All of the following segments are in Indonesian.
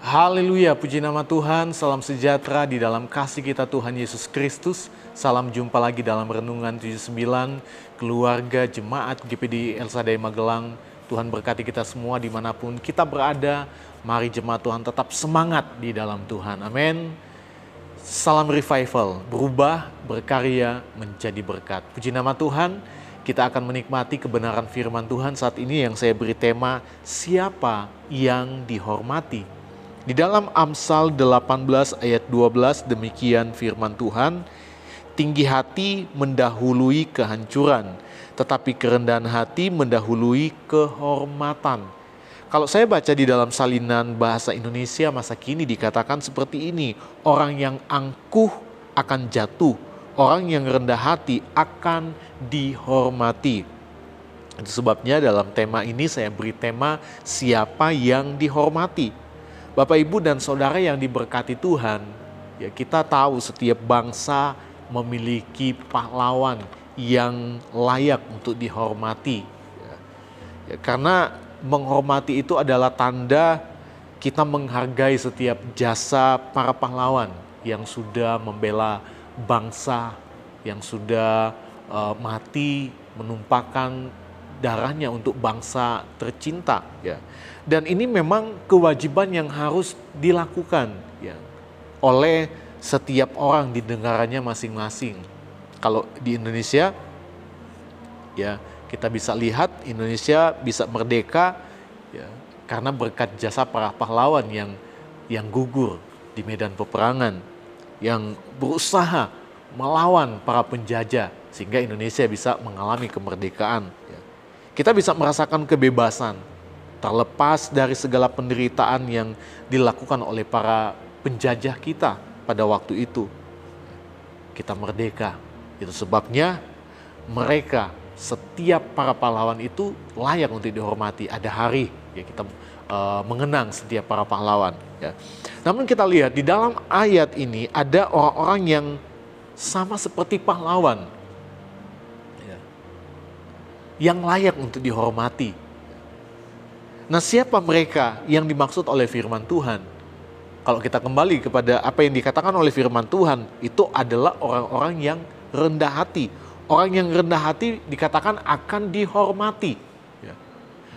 Haleluya, puji nama Tuhan, salam sejahtera di dalam kasih kita Tuhan Yesus Kristus. Salam jumpa lagi dalam Renungan 79, keluarga jemaat GPD El Shaddai Magelang. Tuhan berkati kita semua dimanapun kita berada. Mari jemaat Tuhan tetap semangat di dalam Tuhan, amin. Salam revival, berubah, berkarya, menjadi berkat. Puji nama Tuhan, kita akan menikmati kebenaran firman Tuhan saat ini yang saya beri tema, siapa yang dihormati. Di dalam Amsal 18 ayat 12 demikian firman Tuhan, tinggi hati mendahului kehancuran, tetapi kerendahan hati mendahului kehormatan. Kalau saya baca di dalam salinan bahasa Indonesia masa kini dikatakan seperti ini, orang yang angkuh akan jatuh, orang yang rendah hati akan dihormati. Itu sebabnya dalam tema ini saya beri tema siapa yang dihormati. Bapak, Ibu, dan Saudara yang diberkati Tuhan, ya kita tahu setiap bangsa memiliki pahlawan yang layak untuk dihormati. Ya, karena menghormati itu adalah tanda kita menghargai setiap jasa para pahlawan yang sudah membela bangsa, yang sudah mati menumpahkan darahnya untuk bangsa tercinta, ya. Dan ini memang kewajiban yang harus dilakukan, ya, oleh setiap orang di negaranya masing-masing. Kalau di Indonesia, ya kita bisa lihat Indonesia bisa merdeka, ya, karena berkat jasa para pahlawan yang gugur di medan peperangan, yang berusaha melawan para penjajah sehingga Indonesia bisa mengalami kemerdekaan. Ya. Kita bisa merasakan kebebasan terlepas dari segala penderitaan yang dilakukan oleh para penjajah kita pada waktu itu. Kita merdeka. Itu sebabnya mereka, setiap para pahlawan itu layak untuk dihormati. Ada hari ya kita mengenang setiap para pahlawan. Ya. Namun kita lihat di dalam ayat ini ada orang-orang yang sama seperti pahlawan, ya, yang layak untuk dihormati. Nah, siapa mereka yang dimaksud oleh firman Tuhan? Kalau kita kembali kepada apa yang dikatakan oleh firman Tuhan, itu adalah orang-orang yang rendah hati. Orang yang rendah hati dikatakan akan dihormati. Ya.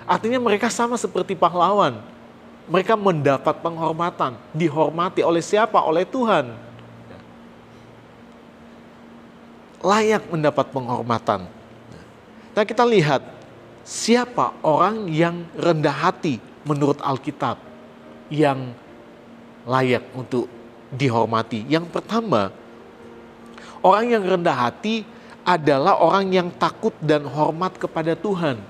Artinya mereka sama seperti pahlawan. Mereka mendapat penghormatan. Dihormati oleh siapa? Oleh Tuhan. Ya. Layak mendapat penghormatan. Nah, kita lihat siapa orang yang rendah hati menurut Alkitab yang layak untuk dihormati. Yang pertama, orang yang rendah hati adalah orang yang takut dan hormat kepada Tuhan.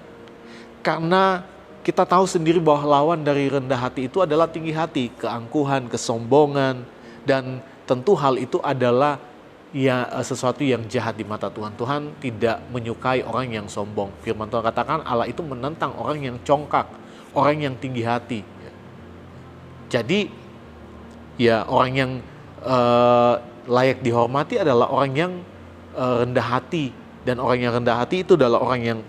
Karena kita tahu sendiri bahwa lawan dari rendah hati itu adalah tinggi hati, keangkuhan, kesombongan, dan tentu hal itu adalah ya sesuatu yang jahat di mata Tuhan. Tuhan tidak menyukai orang yang sombong. Firman Tuhan katakan Allah itu menentang orang yang congkak, orang yang tinggi hati. Jadi ya orang yang layak dihormati adalah orang yang rendah hati. Dan orang yang rendah hati itu adalah orang yang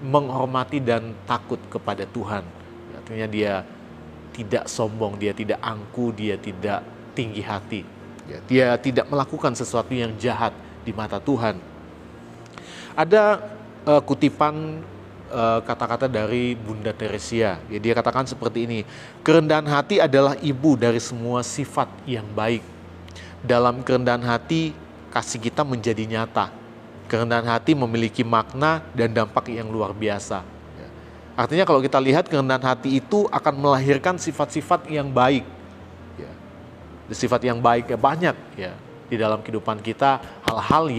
menghormati dan takut kepada Tuhan. Artinya dia tidak sombong, dia tidak angku, dia tidak tinggi hati. Ya, dia tidak melakukan sesuatu yang jahat di mata Tuhan. Ada kutipan kata-kata dari Bunda Teresia. Ya, dia katakan seperti ini, kerendahan hati adalah ibu dari semua sifat yang baik. Dalam kerendahan hati, kasih kita menjadi nyata. Kerendahan hati memiliki makna dan dampak yang luar biasa. Ya. Artinya kalau kita lihat kerendahan hati itu akan melahirkan sifat-sifat yang baik. Sifat yang baik banyak ya di dalam kehidupan kita, hal-hal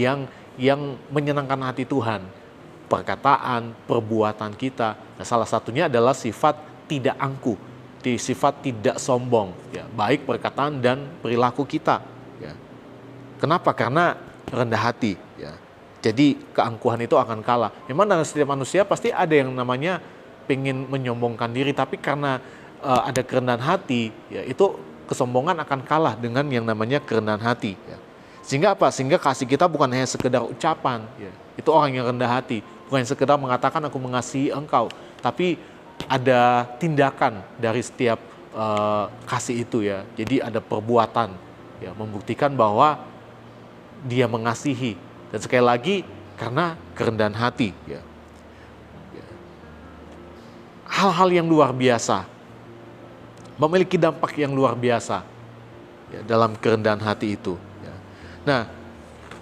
yang menyenangkan hati Tuhan, perkataan, perbuatan kita. Nah, salah satunya adalah sifat tidak angkuh, sifat tidak sombong, ya, baik perkataan dan perilaku kita. Ya. Kenapa? Karena rendah hati. Ya. Jadi keangkuhan itu akan kalah. Memang dalam setiap manusia pasti ada yang namanya pengen menyombongkan diri, tapi karena ada kerendahan hati, ya itu kesombongan akan kalah dengan yang namanya kerendahan hati. Ya. Sehingga apa? Sehingga kasih kita bukan hanya sekedar ucapan. Ya. Itu orang yang rendah hati. Bukan sekedar mengatakan aku mengasihi engkau. Tapi ada tindakan dari setiap kasih itu ya. Jadi ada perbuatan ya, membuktikan bahwa dia mengasihi. Dan sekali lagi karena kerendahan hati ya. Hal-hal yang luar biasa, memiliki dampak yang luar biasa ya, dalam kerendahan hati itu ya. Nah,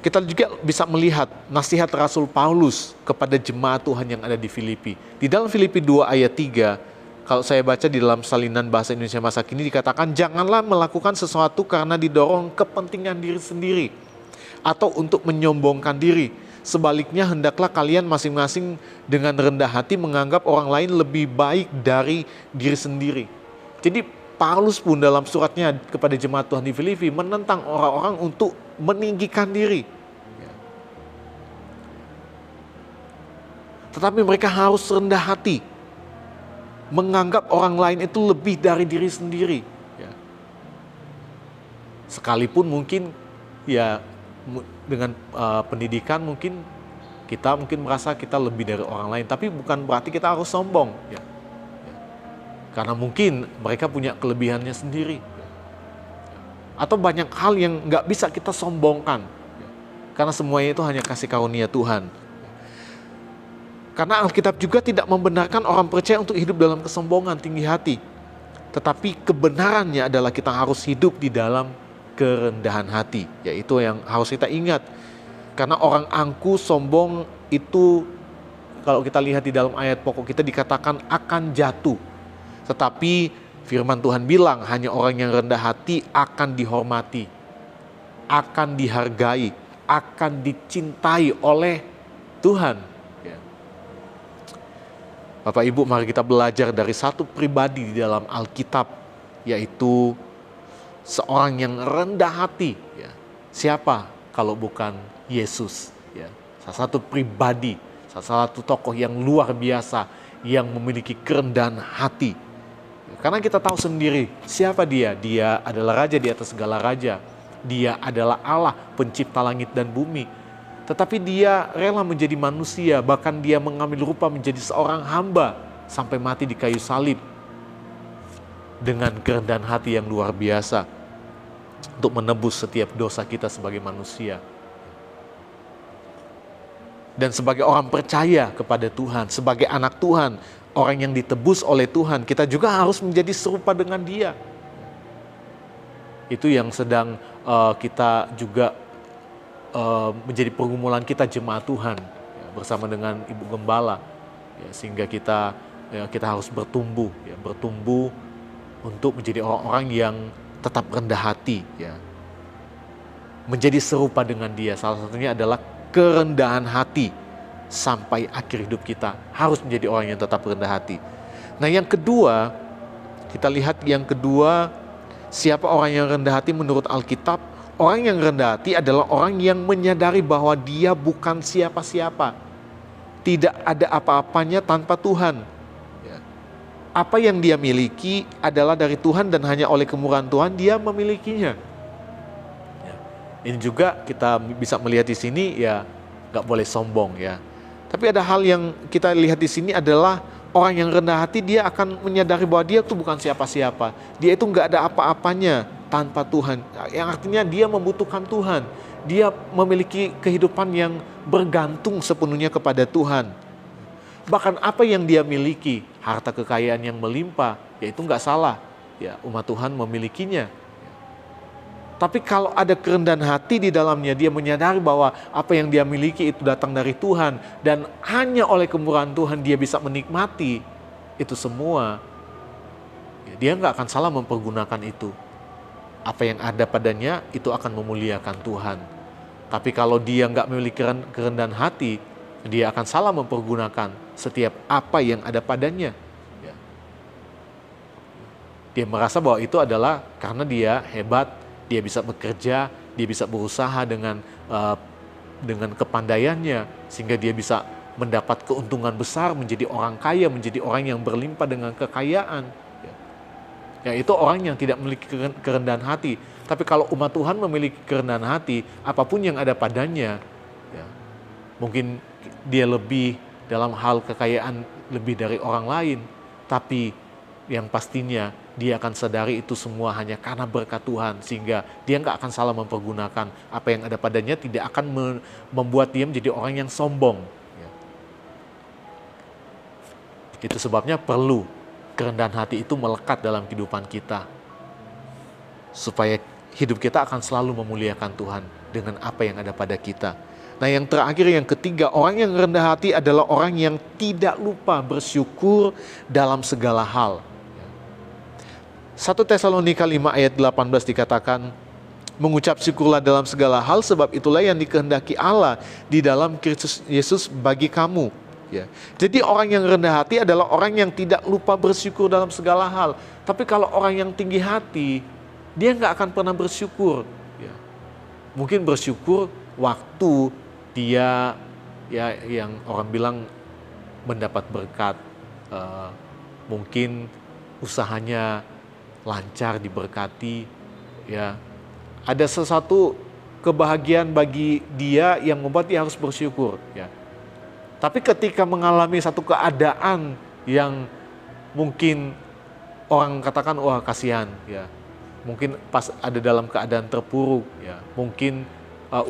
kita juga bisa melihat nasihat Rasul Paulus kepada jemaat Tuhan yang ada di Filipi. Di dalam Filipi 2 ayat 3, kalau saya baca di dalam salinan bahasa Indonesia masa kini dikatakan, janganlah melakukan sesuatu karena didorong kepentingan diri sendiri atau untuk menyombongkan diri. Sebaliknya hendaklah kalian masing-masing dengan rendah hati menganggap orang lain lebih baik dari diri sendiri. Jadi Paulus pun dalam suratnya kepada jemaat Tuhan di Filipi menentang orang-orang untuk meninggikan diri. Tetapi mereka harus rendah hati, menganggap orang lain itu lebih dari diri sendiri. Sekalipun mungkin ya dengan pendidikan mungkin kita merasa kita lebih dari orang lain, tapi bukan berarti kita harus sombong ya. Karena mungkin mereka punya kelebihannya sendiri atau banyak hal yang nggak bisa kita sombongkan karena semuanya itu hanya kasih karunia Tuhan. Karena Alkitab juga tidak membenarkan orang percaya untuk hidup dalam kesombongan, tinggi hati, tetapi kebenarannya adalah kita harus hidup di dalam kerendahan hati. Yaitu yang harus kita ingat. Karena orang angkuh, sombong itu kalau kita lihat di dalam ayat pokok kita dikatakan akan jatuh. Tetapi firman Tuhan bilang hanya orang yang rendah hati akan dihormati, akan dihargai, akan dicintai oleh Tuhan. Bapak Ibu, mari kita belajar dari satu pribadi di dalam Alkitab, yaitu seorang yang rendah hati. Ya. Siapa kalau bukan Yesus? Ya. Salah satu pribadi, salah satu tokoh yang luar biasa yang memiliki kerendahan hati. Karena kita tahu sendiri siapa dia. Dia adalah raja di atas segala raja. Dia adalah Allah pencipta langit dan bumi. Tetapi dia rela menjadi manusia, bahkan dia mengambil rupa menjadi seorang hamba sampai mati di kayu salib. Dengan kerendahan hati yang luar biasa untuk menebus setiap dosa kita sebagai manusia. Dan sebagai orang percaya kepada Tuhan, sebagai anak Tuhan, orang yang ditebus oleh Tuhan, kita juga harus menjadi serupa dengan dia. Itu yang sedang kita juga menjadi pergumulan kita jemaat Tuhan ya, bersama dengan Ibu Gembala ya, sehingga kita harus bertumbuh untuk menjadi orang-orang yang tetap rendah hati ya, menjadi serupa dengan dia. Salah satunya adalah kerendahan hati sampai akhir hidup kita harus menjadi orang yang tetap rendah hati. Nah yang kedua, kita lihat yang kedua, siapa orang yang rendah hati menurut Alkitab? Orang yang rendah hati adalah orang yang menyadari bahwa dia bukan siapa-siapa. Tidak ada apa-apanya tanpa Tuhan. Apa yang dia miliki adalah dari Tuhan dan hanya oleh kemurahan Tuhan dia memilikinya. Ini juga kita bisa melihat di sini ya, nggak boleh sombong ya. Tapi ada hal yang kita lihat di sini adalah orang yang rendah hati dia akan menyadari bahwa dia itu bukan siapa-siapa. Dia itu nggak ada apa-apanya tanpa Tuhan, yang artinya dia membutuhkan Tuhan. Dia memiliki kehidupan yang bergantung sepenuhnya kepada Tuhan. Bahkan apa yang dia miliki, harta kekayaan yang melimpah, ya itu nggak salah. Ya, umat Tuhan memilikinya. Tapi kalau ada kerendahan hati di dalamnya, dia menyadari bahwa apa yang dia miliki itu datang dari Tuhan. Dan hanya oleh kemurahan Tuhan dia bisa menikmati itu semua. Ya, dia nggak akan salah mempergunakan itu. Apa yang ada padanya itu akan memuliakan Tuhan. Tapi kalau dia nggak memiliki kerendahan hati, dia akan salah mempergunakan setiap apa yang ada padanya. Ya. Dia merasa bahwa itu adalah karena dia hebat, dia bisa bekerja, dia bisa berusaha dengan kepandaiannya, sehingga dia bisa mendapat keuntungan besar, menjadi orang kaya, menjadi orang yang berlimpah dengan kekayaan. Ya, itu orang yang tidak memiliki kerendahan hati. Tapi kalau umat Tuhan memiliki kerendahan hati, apapun yang ada padanya, ya, mungkin dia lebih dalam hal kekayaan lebih dari orang lain, tapi yang pastinya dia akan sadari itu semua hanya karena berkat Tuhan, sehingga dia nggak akan salah mempergunakan apa yang ada padanya, tidak akan membuat dia menjadi orang yang sombong. Ya. Itu sebabnya perlu kerendahan hati itu melekat dalam kehidupan kita, supaya hidup kita akan selalu memuliakan Tuhan dengan apa yang ada pada kita. Nah, yang terakhir, yang ketiga, orang yang rendah hati adalah orang yang tidak lupa bersyukur dalam segala hal. 1 Tesalonika 5 ayat 18 dikatakan, mengucap syukurlah dalam segala hal, sebab itulah yang dikehendaki Allah di dalam Kristus Yesus bagi kamu. Ya. Jadi orang yang rendah hati adalah orang yang tidak lupa bersyukur dalam segala hal. Tapi kalau orang yang tinggi hati, dia nggak akan pernah bersyukur. Ya. Mungkin bersyukur waktu dia, ya, yang orang bilang mendapat berkat, mungkin usahanya lancar, diberkati, ya, ada sesuatu kebahagiaan bagi dia yang membuat dia harus bersyukur, ya. Tapi ketika mengalami satu keadaan yang mungkin orang katakan wah kasihan, ya, mungkin pas ada dalam keadaan terpuruk, ya, mungkin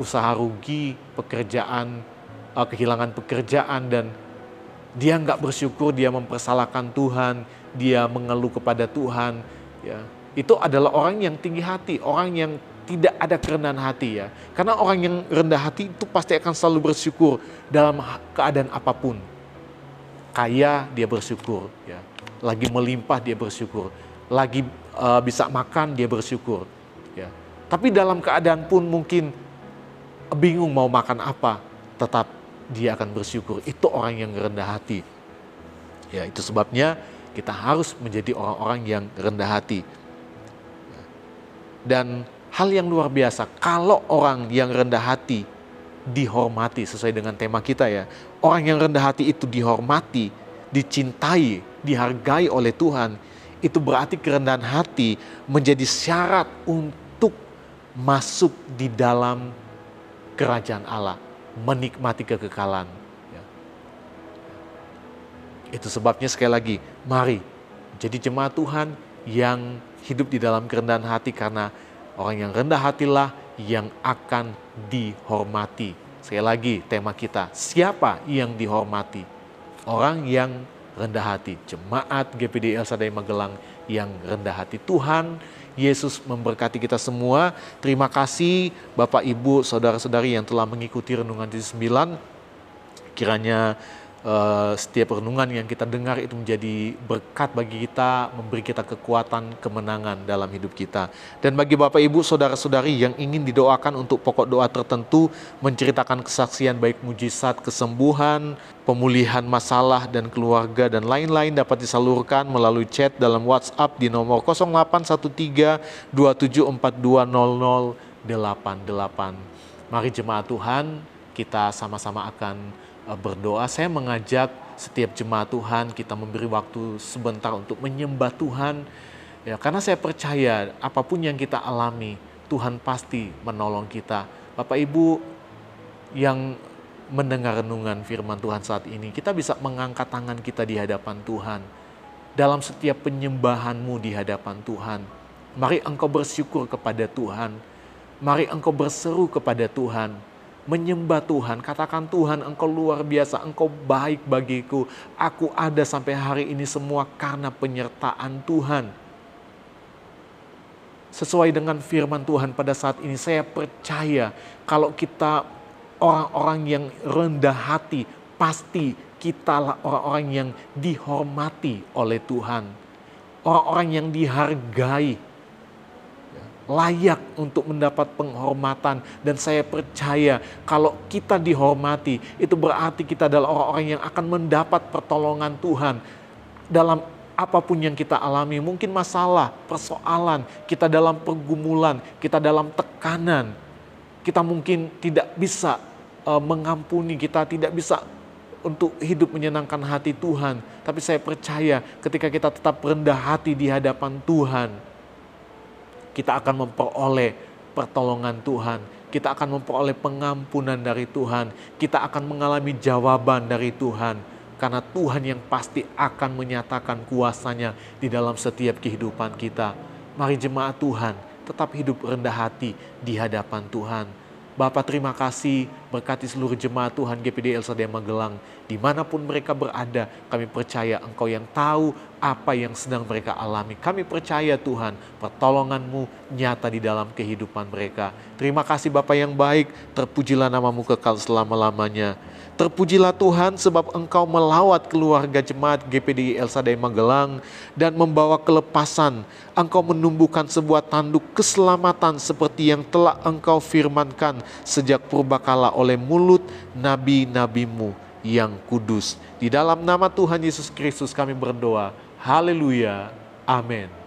usaha rugi, pekerjaan, kehilangan pekerjaan, dan dia nggak bersyukur, dia mempersalahkan Tuhan, dia mengeluh kepada Tuhan, ya, itu adalah orang yang tinggi hati, orang yang tidak ada kerendahan hati, ya. Karena orang yang rendah hati itu pasti akan selalu bersyukur dalam keadaan apapun. Kaya dia bersyukur, ya. Lagi melimpah dia bersyukur, lagi bisa makan dia bersyukur, ya. Tapi dalam keadaan pun mungkin bingung mau makan apa, tetap dia akan bersyukur. Itu orang yang rendah hati. Ya, itu sebabnya kita harus menjadi orang-orang yang rendah hati. Dan hal yang luar biasa, kalau orang yang rendah hati dihormati, sesuai dengan tema kita, ya. Orang yang rendah hati itu dihormati, dicintai, dihargai oleh Tuhan. Itu berarti kerendahan hati menjadi syarat untuk masuk di dalam kerajaan Allah, menikmati kekekalan. Ya. Itu sebabnya sekali lagi, mari jadi jemaat Tuhan yang hidup di dalam kerendahan hati, karena orang yang rendah hatilah yang akan dihormati. Sekali lagi tema kita, siapa yang dihormati? Orang yang rendah hati. Jemaat GPD El Shaddai Magelang yang rendah hati. Tuhan Yesus memberkati kita semua. Terima kasih Bapak, Ibu, Saudara-saudari yang telah mengikuti Renungan 9. Kiranya setiap renungan yang kita dengar itu menjadi berkat bagi kita, memberi kita kekuatan, kemenangan dalam hidup kita. Dan bagi Bapak, Ibu, Saudara-saudari yang ingin didoakan untuk pokok doa tertentu, menceritakan kesaksian baik mujizat, kesembuhan, pemulihan masalah dan keluarga dan lain-lain, dapat disalurkan melalui chat dalam WhatsApp di nomor 0813 27420088. Mari jemaat Tuhan, kita sama-sama akan berdoa. Saya mengajak setiap jemaat Tuhan kita memberi waktu sebentar untuk menyembah Tuhan, ya, karena saya percaya apapun yang kita alami, Tuhan pasti menolong kita. Bapak Ibu yang mendengar renungan firman Tuhan saat ini, kita bisa mengangkat tangan kita di hadapan Tuhan. Dalam setiap penyembahanmu di hadapan Tuhan, mari engkau bersyukur kepada Tuhan. Mari engkau berseru kepada Tuhan. Menyembah Tuhan, katakan Tuhan engkau luar biasa, engkau baik bagiku. Aku ada sampai hari ini semua karena penyertaan Tuhan. Sesuai dengan firman Tuhan pada saat ini, saya percaya kalau kita orang-orang yang rendah hati, pasti kitalah orang-orang yang dihormati oleh Tuhan. Orang-orang yang dihargai, layak untuk mendapat penghormatan. Dan saya percaya kalau kita dihormati, itu berarti kita adalah orang-orang yang akan mendapat pertolongan Tuhan dalam apapun yang kita alami. Mungkin masalah, persoalan, kita dalam pergumulan, kita dalam tekanan, kita mungkin tidak bisa mengampuni, kita tidak bisa untuk hidup menyenangkan hati Tuhan. Tapi saya percaya ketika kita tetap rendah hati di hadapan Tuhan, kita akan memperoleh pertolongan Tuhan. Kita akan memperoleh pengampunan dari Tuhan. Kita akan mengalami jawaban dari Tuhan. karena Tuhan yang pasti akan menyatakan kuasa-Nya di dalam setiap kehidupan kita. Mari jemaat Tuhan tetap hidup rendah hati di hadapan Tuhan. Bapak terima kasih, berkati seluruh jemaat Tuhan GPD El Shaddai Magelang. Dimanapun mereka berada, kami percaya Engkau yang tahu apa yang sedang mereka alami. Kami percaya Tuhan, pertolongan-Mu nyata di dalam kehidupan mereka. Terima kasih Bapak yang baik, terpujilah nama-Mu kekal selama-lamanya. Terpujilah Tuhan sebab Engkau melawat keluarga jemaat GPD El Shaddai Magelang dan membawa kelepasan. Engkau menumbuhkan sebuah tanduk keselamatan seperti yang telah Engkau firmankan sejak purbakala oleh mulut nabi-nabi-Mu yang kudus. Di dalam nama Tuhan Yesus Kristus kami berdoa. Haleluya. Amin.